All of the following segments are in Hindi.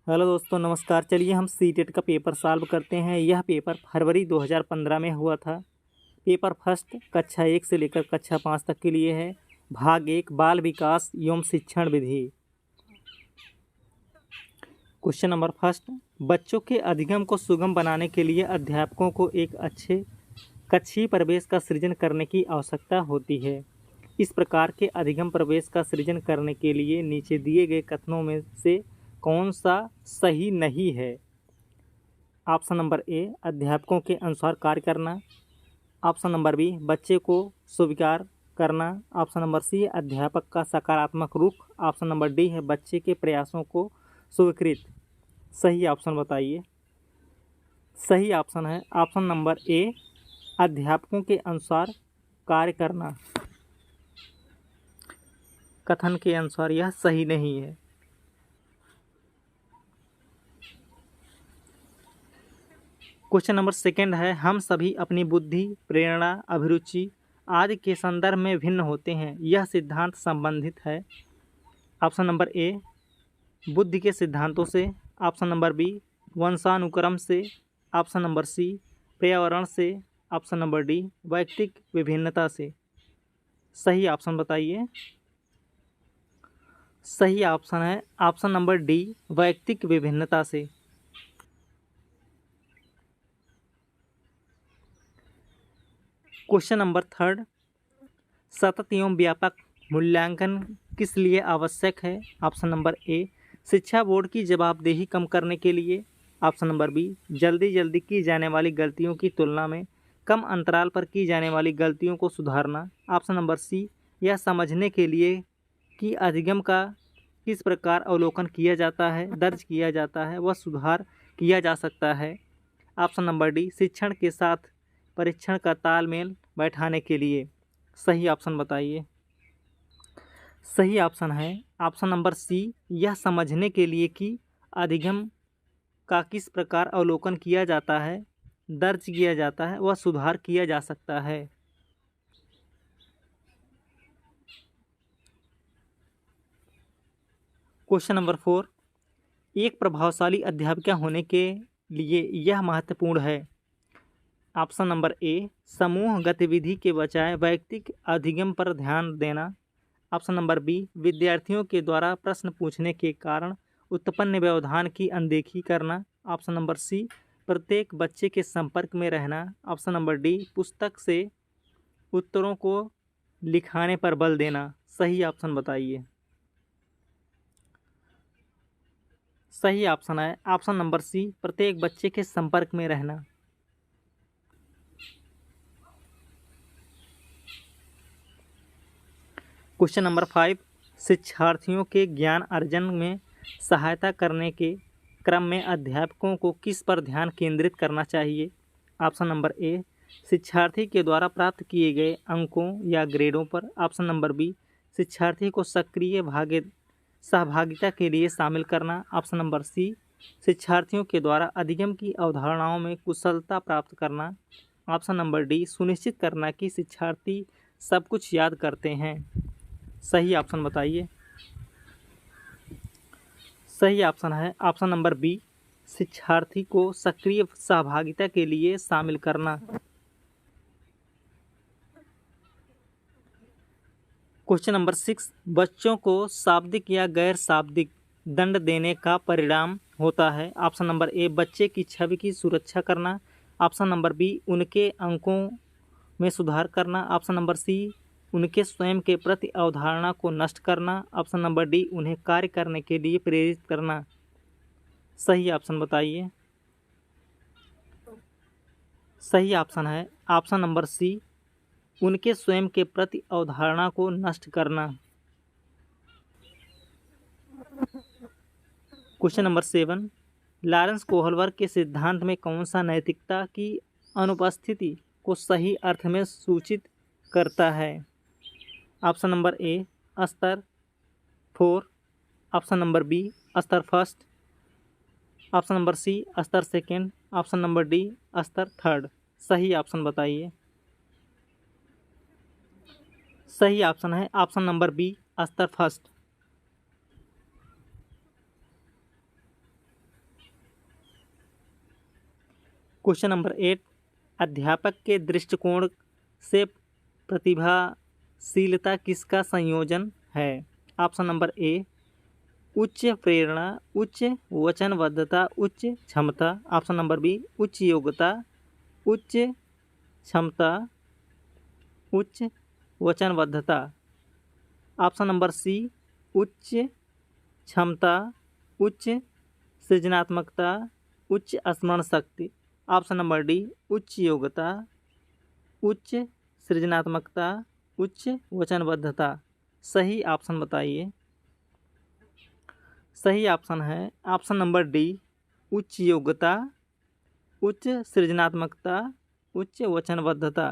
हेलो दोस्तों, नमस्कार। चलिए हम सीटेट का पेपर सॉल्व करते हैं। यह पेपर फरवरी 2015 में हुआ था। पेपर फर्स्ट कक्षा 1 से लेकर कक्षा 5 तक के लिए है। भाग 1 बाल विकास एवं शिक्षण विधि। क्वेश्चन नंबर फर्स्ट, बच्चों के अधिगम को सुगम बनाने के लिए अध्यापकों को एक अच्छे कक्षीय परिवेश का सृजन करने की आवश्यकता होती है। इस प्रकार के अधिगम परिवेश का सृजन करने के लिए नीचे दिए गए कथनों में से कौन सा सही नहीं है? ऑप्शन नंबर ए, अध्यापकों के अनुसार कार्य करना। ऑप्शन नंबर बी, बच्चे को स्वीकार करना। ऑप्शन नंबर सी, अध्यापक का सकारात्मक रुख। ऑप्शन नंबर डी है बच्चे के प्रयासों को स्वीकृत। सही ऑप्शन बताइए। सही ऑप्शन है ऑप्शन नंबर ए, अध्यापकों के अनुसार कार्य करना। कथन के अनुसार यह सही नहीं है। क्वेश्चन नंबर सेकंड है, हम सभी अपनी बुद्धि, प्रेरणा, अभिरुचि आदि के संदर्भ में भिन्न होते हैं। यह सिद्धांत संबंधित है। ऑप्शन नंबर ए, बुद्धि के सिद्धांतों से। ऑप्शन नंबर बी, वंशानुक्रम से। ऑप्शन नंबर सी, पर्यावरण से। ऑप्शन नंबर डी, वैयक्तिक विभिन्नता से। सही ऑप्शन बताइए। सही ऑप्शन है ऑप्शन नंबर डी, वैयक्तिक विभिन्नता से। क्वेश्चन नंबर थर्ड, सतत एवं व्यापक मूल्यांकन किस लिए आवश्यक है? ऑप्शन नंबर ए, शिक्षा बोर्ड की जवाबदेही कम करने के लिए। ऑप्शन नंबर बी, जल्दी जल्दी की जाने वाली गलतियों की तुलना में कम अंतराल पर की जाने वाली गलतियों को सुधारना। ऑप्शन नंबर सी, यह समझने के लिए कि अधिगम का किस प्रकार अवलोकन किया जाता है, दर्ज किया जाता है, वह सुधार किया जा सकता है। ऑप्शन नंबर डी, शिक्षण के साथ परीक्षण का तालमेल बैठाने के लिए। सही ऑप्शन बताइए। सही ऑप्शन है ऑप्शन नंबर सी, यह समझने के लिए कि अधिगम का किस प्रकार अवलोकन किया जाता है, दर्ज किया जाता है, वह सुधार किया जा सकता है। क्वेश्चन नंबर 4, एक प्रभावशाली अध्यापिका होने के लिए यह महत्वपूर्ण है। ऑप्शन नंबर ए, समूह गतिविधि के बजाय वैयक्तिक अधिगम पर ध्यान देना। ऑप्शन नंबर बी, विद्यार्थियों के द्वारा प्रश्न पूछने के कारण उत्पन्न व्यवधान की अनदेखी करना। ऑप्शन नंबर सी, प्रत्येक बच्चे के संपर्क में रहना। ऑप्शन नंबर डी, पुस्तक से उत्तरों को लिखाने पर बल देना। सही ऑप्शन बताइए। सही ऑप्शन है ऑप्शन नंबर सी, प्रत्येक बच्चे के संपर्क में रहना। क्वेश्चन नंबर 5, शिक्षार्थियों के ज्ञान अर्जन में सहायता करने के क्रम में अध्यापकों को किस पर ध्यान केंद्रित करना चाहिए? ऑप्शन नंबर ए, शिक्षार्थी के द्वारा प्राप्त किए गए अंकों या ग्रेडों पर। ऑप्शन नंबर बी, शिक्षार्थी को सक्रिय सहभागिता के लिए शामिल करना। ऑप्शन नंबर सी, शिक्षार्थियों के द्वारा अधिगम की अवधारणाओं में कुशलता प्राप्त करना। ऑप्शन नंबर डी, सुनिश्चित करना कि शिक्षार्थी सब कुछ याद करते हैं। सही ऑप्शन बताइए। सही ऑप्शन है ऑप्शन नंबर बी, शिक्षार्थी को सक्रिय सहभागिता के लिए शामिल करना। क्वेश्चन नंबर 6, बच्चों को शाब्दिक या गैर शाब्दिक दंड देने का परिणाम होता है। ऑप्शन नंबर ए, बच्चे की छवि की सुरक्षा करना। ऑप्शन नंबर बी, उनके अंकों में सुधार करना। ऑप्शन नंबर सी, उनके स्वयं के प्रति अवधारणा को नष्ट करना। ऑप्शन नंबर डी, उन्हें कार्य करने के लिए प्रेरित करना। सही ऑप्शन बताइए। सही ऑप्शन है ऑप्शन नंबर सी, उनके स्वयं के प्रति अवधारणा को नष्ट करना। क्वेश्चन नंबर 7, लॉरेंस कोहलवर्ग के सिद्धांत में कौन सा नैतिकता की अनुपस्थिति को सही अर्थ में सूचित करता है? ऑप्शन नंबर ए, स्तर 4। ऑप्शन नंबर बी, स्तर फर्स्ट। ऑप्शन नंबर सी, स्तर सेकेंड। ऑप्शन नंबर डी, स्तर थर्ड। सही ऑप्शन बताइए। सही ऑप्शन है ऑप्शन नंबर बी, स्तर फर्स्ट। क्वेश्चन नंबर 8, अध्यापक के दृष्टिकोण से प्रतिभाशीलता किसका संयोजन है? ऑप्शन नंबर ए उच्च प्रेरणा, उच्च वचनबद्धता, उच्च क्षमता। ऑप्शन नंबर बी उच्च योग्यता, उच्च क्षमता, उच्च वचनबद्धता। ऑप्शन नंबर सी उच्च क्षमता, उच्च सृजनात्मकता, उच्च स्मरण शक्ति। ऑप्शन नंबर डी उच्च योग्यता, उच्च सृजनात्मकता, उच्च वचनबद्धता। सही ऑप्शन बताइए। सही ऑप्शन है ऑप्शन नंबर डी उच्च योग्यता, उच्च सृजनात्मकता, उच्च वचनबद्धता।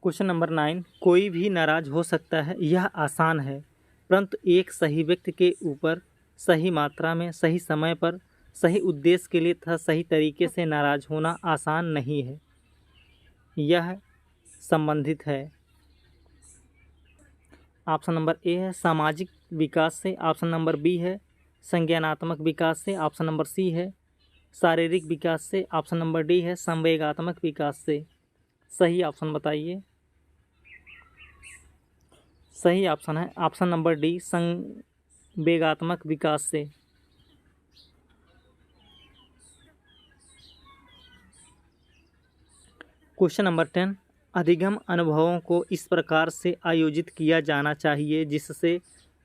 क्वेश्चन नंबर 9, कोई भी नाराज हो सकता है, यह आसान है, परंतु एक सही व्यक्ति के ऊपर सही मात्रा में, सही समय पर, सही उद्देश्य के लिए तथा सही तरीके से नाराज होना आसान नहीं है। यह संबंधित है। ऑप्शन नंबर ए है सामाजिक विकास से, ऑप्शन नंबर बी है संज्ञानात्मक विकास से, ऑप्शन नंबर सी है शारीरिक विकास से, ऑप्शन नंबर डी है संवेगात्मक विकास से। सही ऑप्शन बताइए। सही ऑप्शन है ऑप्शन नंबर डी संवेगात्मक विकास से। क्वेश्चन नंबर 10, अधिगम अनुभवों को इस प्रकार से आयोजित किया जाना चाहिए जिससे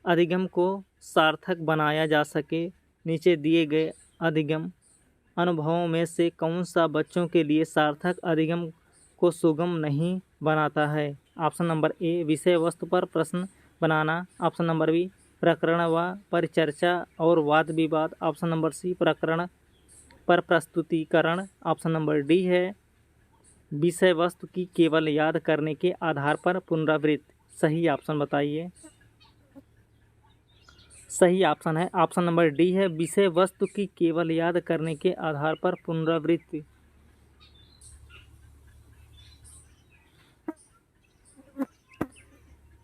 अधिगम को सार्थक बनाया जा सके। नीचे दिए गए अधिगम अनुभवों में से कौन सा बच्चों के लिए सार्थक अधिगम को सुगम नहीं बनाता है? ऑप्शन नंबर ए विषय वस्तु पर प्रश्न बनाना, ऑप्शन नंबर बी प्रकरण व परिचर्चा और वाद विवाद, ऑप्शन नंबर सी प्रकरण पर प्रस्तुतिकरण, ऑप्शन नंबर डी है विषय वस्तु की केवल याद करने के आधार पर पुनरावृत्ति। सही ऑप्शन बताइए। सही ऑप्शन है ऑप्शन नंबर डी है विषय वस्तु की केवल याद करने के आधार पर पुनरावृत्ति।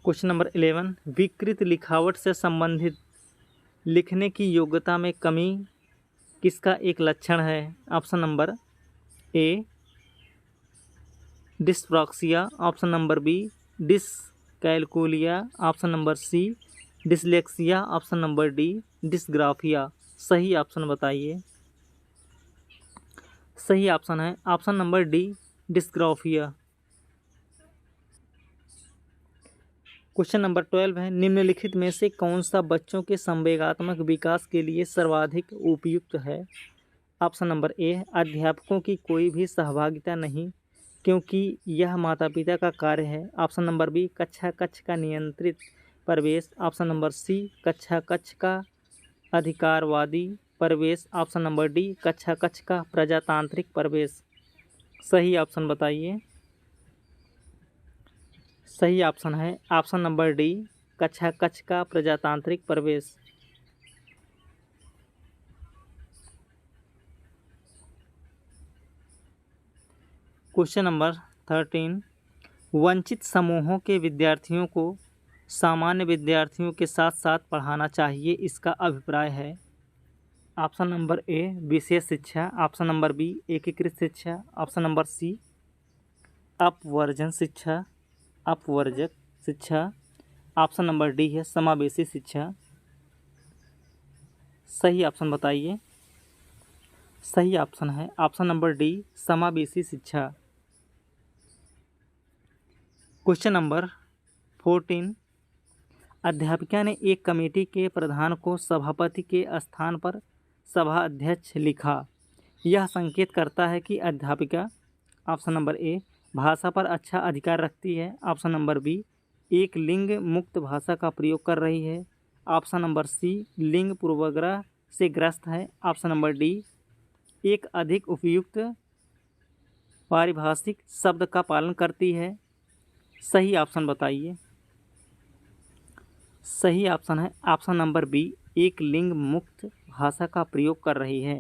क्वेश्चन नंबर 11, विकृत लिखावट से संबंधित लिखने की योग्यता में कमी किसका एक लक्षण है? Option number A dyspraxia, option number B dyscalculia, option number C dyslexia, option number D dysgraphia. सही ऑप्शन बताइए। सही ऑप्शन है option number D dysgraphia. Question number 12 है निम्नलिखित में से कौन सा बच्चों के संवेगात्मक विकास के लिए सर्वाधिक उपयुक्त है? ऑप्शन नंबर ए अध्यापकों की कोई भी सहभागिता नहीं क्योंकि यह माता पिता का कार्य है, ऑप्शन नंबर बी कक्षा कक्ष का नियंत्रित प्रवेश, ऑप्शन नंबर सी कक्षा कक्ष का अधिकारवादी प्रवेश, ऑप्शन नंबर डी कक्षा कक्ष का प्रजातांत्रिक प्रवेश। सही ऑप्शन बताइए। सही ऑप्शन है ऑप्शन नंबर डी कक्षा कक्ष का प्रजातांत्रिक प्रवेश। क्वेश्चन नंबर 13, वंचित समूहों के विद्यार्थियों को सामान्य विद्यार्थियों के साथ साथ पढ़ाना चाहिए, इसका अभिप्राय है? ऑप्शन नंबर ए विशेष शिक्षा, ऑप्शन नंबर बी एकीकृत शिक्षा, ऑप्शन नंबर सी अपवर्जन शिक्षा, अपवर्जक शिक्षा, ऑप्शन नंबर डी है समावेशी शिक्षा। सही ऑप्शन बताइए। सही ऑप्शन है ऑप्शन नंबर डी समावेशी शिक्षा। क्वेश्चन नंबर 14, अध्यापिका ने एक कमेटी के प्रधान को सभापति के स्थान पर सभा अध्यक्ष लिखा। यह संकेत करता है कि अध्यापिका ऑप्शन नंबर ए भाषा पर अच्छा अधिकार रखती है, ऑप्शन नंबर बी एक लिंग मुक्त भाषा का प्रयोग कर रही है, ऑप्शन नंबर सी लिंग पूर्वाग्रह से ग्रस्त है, ऑप्शन नंबर डी एक अधिक उपयुक्त पारिभाषिक शब्द का पालन करती है। सही ऑप्शन बताइए। सही ऑप्शन है ऑप्शन नंबर बी एक लिंग मुक्त भाषा का प्रयोग कर रही है।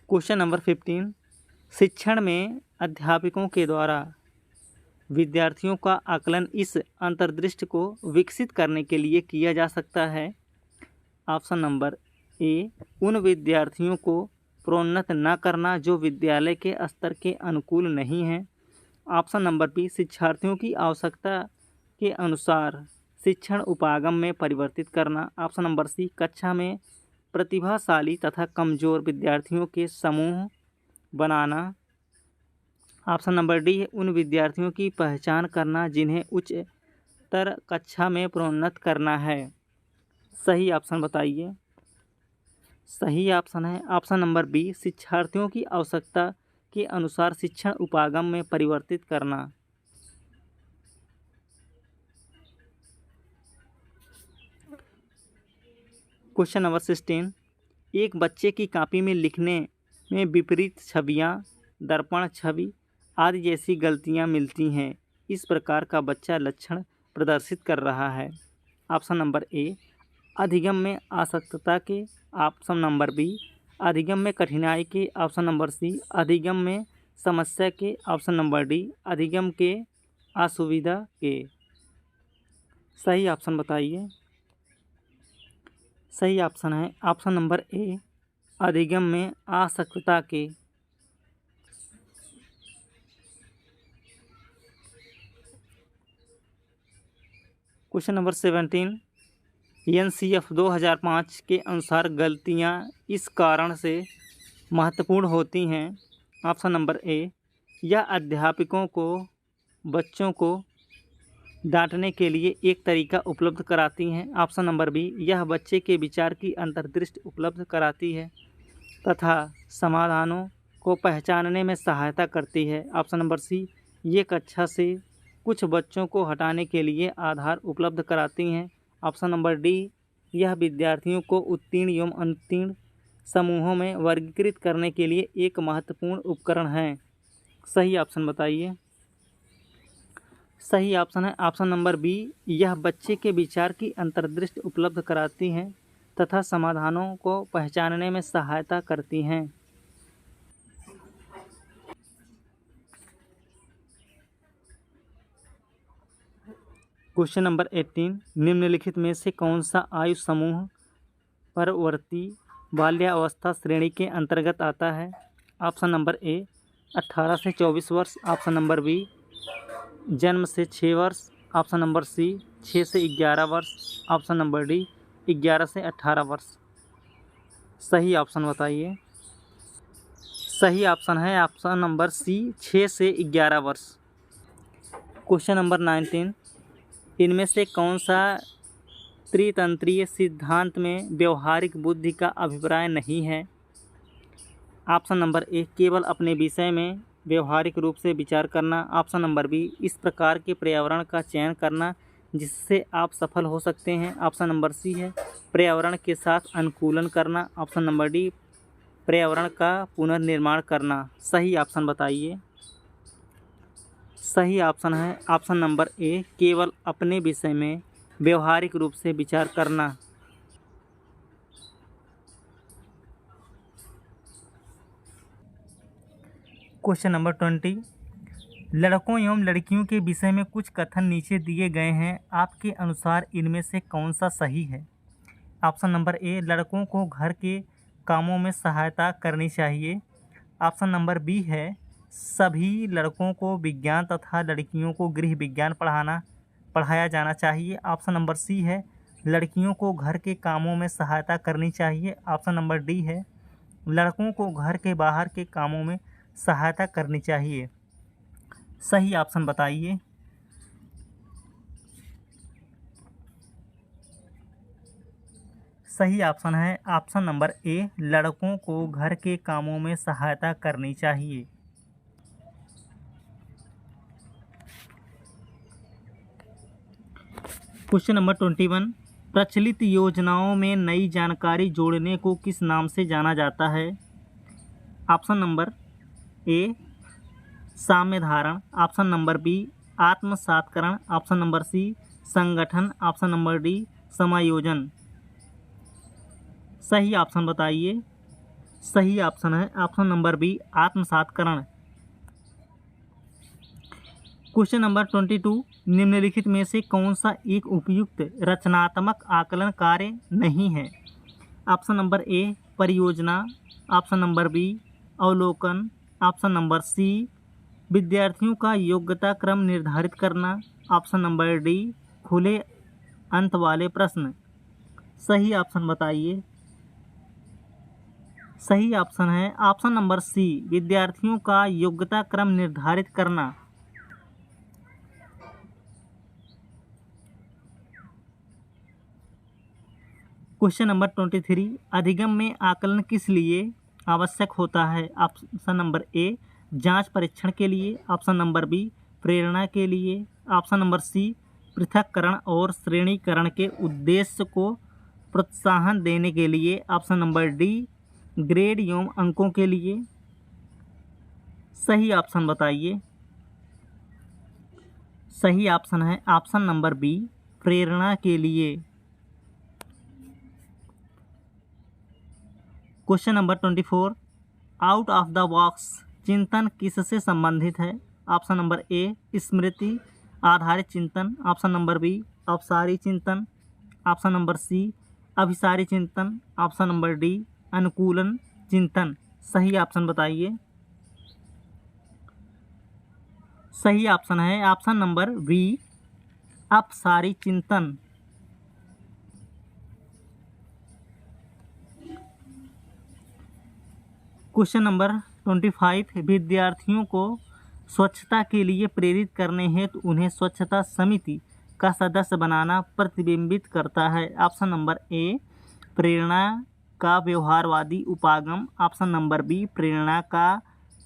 क्वेश्चन नंबर 15, शिक्षण में अध्यापकों के द्वारा विद्यार्थियों का आकलन इस अंतर्दृष्टि को विकसित करने के लिए किया जा सकता है? ऑप्शन नंबर ए, उन विद्यार्थियों को प्रोन्नत न करना जो विद्यालय के स्तर के अनुकूल नहीं हैं। ऑप्शन नंबर बी, शिक्षार्थियों की आवश्यकता के अनुसार शिक्षण उपागम में परिवर्तित करना। ऑप्शन नंबर सी, कक्षा में प्रतिभाशाली तथा कमजोर विद्यार्थियों के समूह बनाना। ऑप्शन नंबर डी है, उन विद्यार्थियों की पहचान करना जिन्हें उच्चतर कक्षा में प्रोन्नत करना है। सही ऑप्शन बताइए। सही ऑप्शन है ऑप्शन नंबर बी, शिक्षार्थियों की आवश्यकता के अनुसार शिक्षण उपागम में परिवर्तित करना। क्वेश्चन नंबर 16, एक बच्चे की कॉपी में लिखने में विपरीत छवियां, दर्पण छवि आदि जैसी गलतियां मिलती हैं। इस प्रकार का बच्चा लक्षण प्रदर्शित कर रहा है। ऑप्शन नंबर ए, अधिगम में आसक्तता के। ऑप्शन नंबर बी, अधिगम में कठिनाई के। ऑप्शन नंबर सी, अधिगम में समस्या के। ऑप्शन नंबर डी, अधिगम के असुविधा के। सही ऑप्शन बताइए। सही ऑप्शन है ऑप्शन नंबर ए, अधिगम में आसक्तता के। क्वेश्चन नंबर 17, एनसीएफ 2005 के अनुसार गलतियां इस कारण से महत्वपूर्ण होती हैं। ऑप्शन नंबर ए, यह अध्यापकों को बच्चों को डांटने के लिए एक तरीका उपलब्ध कराती हैं। ऑप्शन नंबर बी, यह बच्चे के विचार की अंतर्दृष्टि उपलब्ध कराती है तथा समाधानों को पहचानने में सहायता करती है। ऑप्शन नंबर सी, ये कक्षा से कुछ बच्चों को हटाने के लिए आधार उपलब्ध कराती हैं। ऑप्शन नंबर डी, यह विद्यार्थियों को उत्तीर्ण एवं अनुत्तीर्ण समूहों में वर्गीकृत करने के लिए एक महत्वपूर्ण उपकरण है। सही ऑप्शन बताइए। सही ऑप्शन है ऑप्शन नंबर बी, यह बच्चे के विचार की अंतर्दृष्टि उपलब्ध कराती हैं तथा समाधानों को पहचानने में सहायता करती हैं। क्वेश्चन नंबर 18, निम्नलिखित में से कौन सा आयु समूह परवर्ती बाल्यावस्था श्रेणी के अंतर्गत आता है? ऑप्शन नंबर ए, 18 से 24 वर्ष। ऑप्शन नंबर बी, जन्म से 6 वर्ष। ऑप्शन नंबर सी, 6 से 11 वर्ष। ऑप्शन नंबर डी, 11 से 18 वर्ष। सही ऑप्शन बताइए। सही ऑप्शन है ऑप्शन नंबर सी, 6 से 11 वर्ष। क्वेश्चन नंबर 19, इनमें से कौन सा त्रितंत्रीय सिद्धांत में व्यवहारिक बुद्धि का अभिप्राय नहीं है? ऑप्शन नंबर ए, केवल अपने विषय में व्यवहारिक रूप से विचार करना। ऑप्शन नंबर बी, इस प्रकार के पर्यावरण का चयन करना जिससे आप सफल हो सकते हैं। ऑप्शन नंबर सी है पर्यावरण के साथ अनुकूलन करना। ऑप्शन नंबर डी, पर्यावरण का पुनर्निर्माण करना। सही ऑप्शन बताइए। सही ऑप्शन है ऑप्शन नंबर ए, केवल अपने विषय में व्यवहारिक रूप से विचार करना। क्वेश्चन नंबर 20, लड़कों एवं लड़कियों के विषय में कुछ कथन नीचे दिए गए हैं। आपके अनुसार इनमें से कौन सा सही है? ऑप्शन नंबर ए, लड़कों को घर के कामों में सहायता करनी चाहिए। ऑप्शन नंबर बी है, सभी लड़कों को विज्ञान तथा लड़कियों को गृह विज्ञान पढ़ाया जाना चाहिए। ऑप्शन नंबर सी है, लड़कियों को घर के कामों में सहायता करनी चाहिए। ऑप्शन नंबर डी है, लड़कों को घर के बाहर के कामों में सहायता करनी चाहिए। सही ऑप्शन बताइए। सही ऑप्शन है ऑप्शन नंबर ए, लड़कों को घर के कामों में सहायता करनी चाहिए। क्वेश्चन नंबर 21, प्रचलित योजनाओं में नई जानकारी जोड़ने को किस नाम से जाना जाता है? ऑप्शन नंबर ए, साम्य धारण। ऑप्शन नंबर बी, आत्मसातकरण। ऑप्शन नंबर सी, संगठन। ऑप्शन नंबर डी, समायोजन। सही ऑप्शन बताइए। सही ऑप्शन है ऑप्शन नंबर बी, आत्मसातकरण। क्वेश्चन नंबर 22, निम्नलिखित में से कौन सा एक उपयुक्त रचनात्मक आकलन कार्य नहीं है? ऑप्शन नंबर ए परियोजना, ऑप्शन नंबर बी अवलोकन, ऑप्शन नंबर सी विद्यार्थियों का योग्यता क्रम निर्धारित करना, ऑप्शन नंबर डी खुले अंत वाले प्रश्न। सही ऑप्शन बताइए। सही ऑप्शन है ऑप्शन नंबर सी विद्यार्थियों का योग्यता क्रम निर्धारित करना। क्वेश्चन नंबर 23, अधिगम में आकलन किस लिए आवश्यक होता है? ऑप्शन नंबर ए जांच परीक्षण के लिए, ऑप्शन नंबर बी प्रेरणा के लिए, ऑप्शन नंबर सी पृथक्करण और श्रेणीकरण के उद्देश्य को प्रोत्साहन देने के लिए, ऑप्शन नंबर डी ग्रेड एवं अंकों के लिए। सही ऑप्शन बताइए। सही ऑप्शन है ऑप्शन नंबर बी प्रेरणा के लिए। Question number 24, out of the box चिंतन किससे संबंधित है? ऑप्शन नंबर ए स्मृति आधारित चिंतन, ऑप्शन नंबर बी अपसारी चिंतन, ऑप्शन नंबर सी अभिसारी चिंतन, ऑप्शन नंबर डी अनुकूलन चिंतन। सही ऑप्शन बताइए। सही ऑप्शन है ऑप्शन नंबर बी अपसारी चिंतन। क्वेश्चन नंबर 25, विद्यार्थियों को स्वच्छता के लिए प्रेरित करने हेतु उन्हें स्वच्छता समिति का सदस्य बनाना प्रतिबिंबित करता है। ऑप्शन नंबर ए प्रेरणा का व्यवहारवादी उपागम, ऑप्शन नंबर बी प्रेरणा का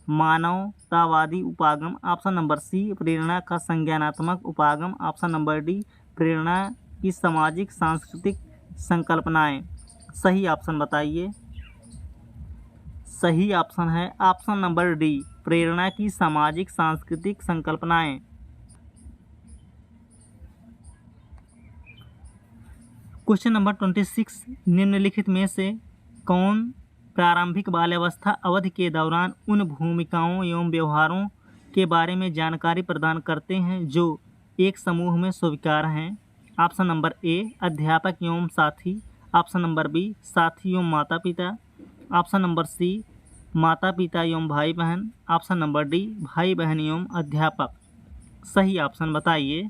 मानवतावादी उपागम, ऑप्शन नंबर सी प्रेरणा का संज्ञानात्मक उपागम, ऑप्शन नंबर डी प्रेरणा की सामाजिक सांस्कृतिक संकल्पनाएं। सही ऑप्शन बताइए। सही ऑप्शन है ऑप्शन नंबर डी प्रेरणा की सामाजिक सांस्कृतिक संकल्पनाएं। क्वेश्चन नंबर 26, निम्नलिखित में से कौन प्रारंभिक बाल्यावस्था अवधि के दौरान उन भूमिकाओं एवं व्यवहारों के बारे में जानकारी प्रदान करते हैं जो एक समूह में स्वीकार्य हैं? ऑप्शन नंबर ए अध्यापक एवं साथी, ऑप्शन नंबर बी साथी एवं माता पिता, ऑप्शन नंबर सी माता पिता एवं भाई बहन, ऑप्शन नंबर डी भाई बहन एवं अध्यापक। सही ऑप्शन बताइए।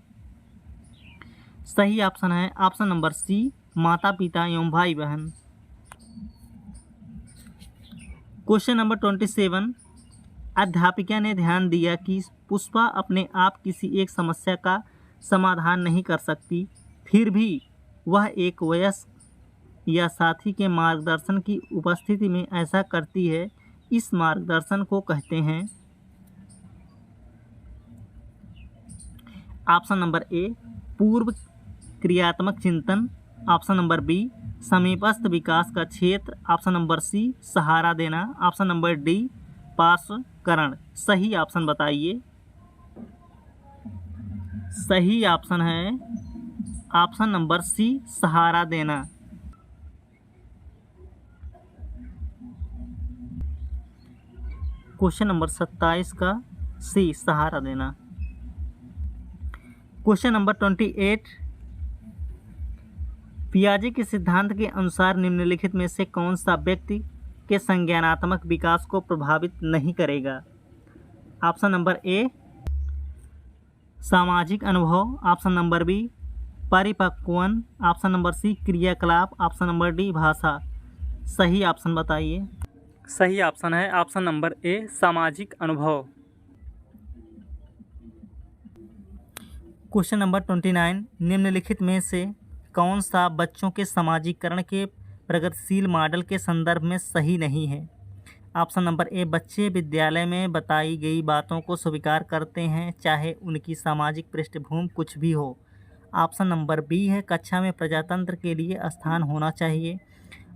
सही ऑप्शन है ऑप्शन नंबर सी माता पिता एवं भाई बहन। क्वेश्चन नंबर 27, अध्यापिका ने ध्यान दिया कि पुष्पा अपने आप किसी एक समस्या का समाधान नहीं कर सकती, फिर भी वह एक वयस्क या साथी के मार्गदर्शन की उपस्थिति में ऐसा करती है। इस मार्गदर्शन को कहते हैं? ऑप्शन नंबर ए पूर्व क्रियात्मक चिंतन, ऑप्शन नंबर बी समीपस्थ विकास का क्षेत्र, ऑप्शन नंबर सी सहारा देना, ऑप्शन नंबर डी पार्श्वकरण। सही ऑप्शन बताइए। सही ऑप्शन है ऑप्शन नंबर सी सहारा देना। क्वेश्चन नंबर 27 का सी सहारा देना। क्वेश्चन नंबर 28, पियाजे के सिद्धांत के अनुसार निम्नलिखित में से कौन सा व्यक्ति के संज्ञानात्मक विकास को प्रभावित नहीं करेगा? ऑप्शन नंबर ए सामाजिक अनुभव, ऑप्शन नंबर बी परिपक्वन, ऑप्शन नंबर सी क्रियाकलाप, ऑप्शन नंबर डी भाषा। सही ऑप्शन बताइए। सही ऑप्शन है ऑप्शन नंबर ए सामाजिक अनुभव। क्वेश्चन नंबर 29, निम्नलिखित में से कौन सा बच्चों के समाजीकरण के प्रगतिशील मॉडल के संदर्भ में सही नहीं है? ऑप्शन नंबर ए बच्चे विद्यालय में बताई गई बातों को स्वीकार करते हैं चाहे उनकी सामाजिक पृष्ठभूमि कुछ भी हो। ऑप्शन नंबर बी है कक्षा में प्रजातंत्र के लिए स्थान होना चाहिए।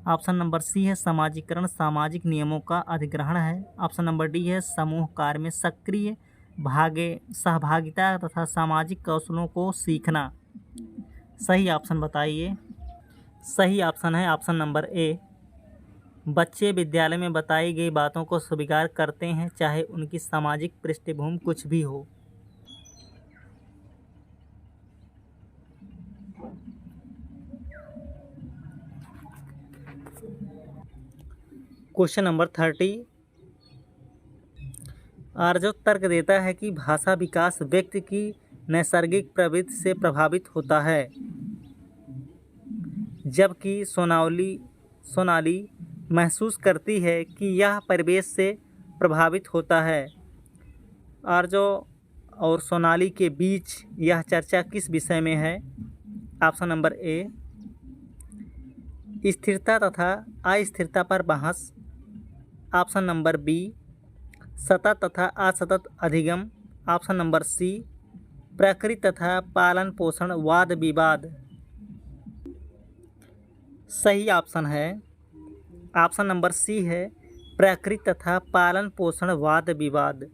ऑप्शन नंबर सी है समाजीकरण सामाजिक नियमों का अधिग्रहण है। ऑप्शन नंबर डी है समूह कार्य में सक्रिय सहभागिता तथा सामाजिक कौशलों को सीखना। सही ऑप्शन बताइए। सही ऑप्शन है ऑप्शन नंबर ए बच्चे विद्यालय में बताई गई बातों को स्वीकार करते हैं चाहे उनकी सामाजिक पृष्ठभूमि कुछ भी हो। Question number 30। आर्जो तर्क देता है कि भाषा विकास व्यक्ति की नैसर्गिक प्रवृत्ति से प्रभावित होता है, जबकि सोनाली महसूस करती है कि यह परिवेश से प्रभावित होता है। आर्जो और सोनाली के बीच यह चर्चा किस विषय में है? ऑप्शन नंबर ए, स्थिरता तथा अस्थिरता पर बहस। ऑप्शन नंबर बी, सतत तथा असतत अधिगम। ऑप्शन नंबर सी, प्रकृति तथा पालन पोषण वाद विवाद। सही ऑप्शन है ऑप्शन नंबर सी है, प्रकृति तथा पालन पोषण वाद विवाद।